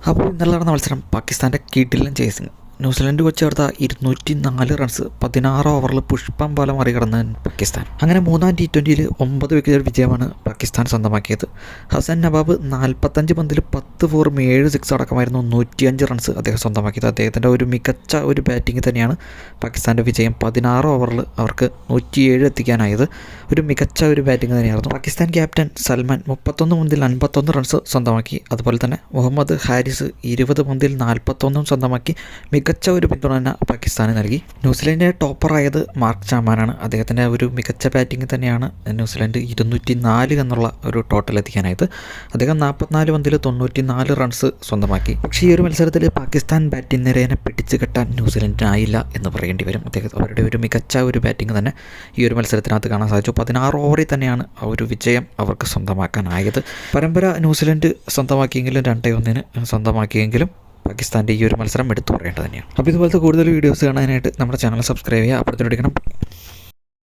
അപ്പോൾ ഇന്നലെ നടന്ന മത്സരം പാകിസ്ഥാൻ്റെ കിടിലൻ ചേസിങ്. ന്യൂസിലൻഡ് വെച്ചെടുത്ത 204 റൺസ് 16 ഓവറിൽ പുഷ്പം പോലെ മറികടന്ന് പാകിസ്ഥാൻ. അങ്ങനെ മൂന്നാം T20യിൽ 9 വിക്കറ്റ് വിജയമാണ് പാകിസ്ഥാൻ സ്വന്തമാക്കിയത്. ഹസൻ നവാബ് 45 പന്തിൽ 10 ഫോറും 7 സിക്സ് അടക്കമായിരുന്നു 105 റൺസ് അദ്ദേഹം സ്വന്തമാക്കിയത്. അദ്ദേഹത്തിൻ്റെ ഒരു മികച്ച ഒരു ബാറ്റിംഗ് തന്നെയാണ് പാകിസ്ഥാൻ്റെ വിജയം. 16 ഓവറിൽ അവർക്ക് 107 എത്തിക്കാനായത് ഒരു മികച്ച ഒരു ബാറ്റിംഗ് തന്നെയായിരുന്നു. പാകിസ്ഥാൻ ക്യാപ്റ്റൻ സൽമാൻ 31 പന്തിൽ 51 റൺസ് സ്വന്തമാക്കി. അതുപോലെ തന്നെ മുഹമ്മദ് ഹാരിസ് 20 പന്തിൽ 41 സ്വന്തമാക്കി മികച്ച ഒരു പിന്തുണ തന്നെ പാകിസ്ഥാന് നൽകി. ന്യൂസിലൻഡിൻ്റെ ടോപ്പറായത് മാർക്ക് ചാമാനാണ്. അദ്ദേഹത്തിൻ്റെ ഒരു മികച്ച ബാറ്റിംഗ് തന്നെയാണ് ന്യൂസിലൻഡ് 204 എന്നുള്ള ഒരു ടോട്ടൽ എത്തിക്കാനായത്. അദ്ദേഹം 44 പന്തിൽ 94 റൺസ് സ്വന്തമാക്കി. പക്ഷേ ഈ ഒരു മത്സരത്തിൽ പാകിസ്ഥാൻ ബാറ്റിംഗ് നിരയെ പിടിച്ചു കെട്ടാൻ ന്യൂസിലൻഡിനായില്ല എന്ന് പറയേണ്ടി വരും. അവരുടെ ഒരു മികച്ച ഒരു ബാറ്റിംഗ് തന്നെ ഈ ഒരു മത്സരത്തിനകത്ത് കാണാൻ സാധിച്ചു. 16 ഓവറിൽ തന്നെയാണ് ആ ഒരു വിജയം അവർക്ക് സ്വന്തമാക്കാനായത്. പരമ്പര ന്യൂസിലൻഡ് സ്വന്തമാക്കിയെങ്കിലും 2-1 സ്വന്തമാക്കിയെങ്കിലും പാകിസ്ഥാൻ്റെ ഈ ഒരു മത്സരം എടുത്തു പറയേണ്ടത് തന്നെയാണ്. അപ്പോൾ ഇതുപോലത്തെ കൂടുതൽ വീഡിയോസ് കാണാനായിട്ട് നമ്മുടെ ചാനൽ സബ്സ്ക്രൈബ് ചെയ്യുക. അപ്പോഴത്തേക്കും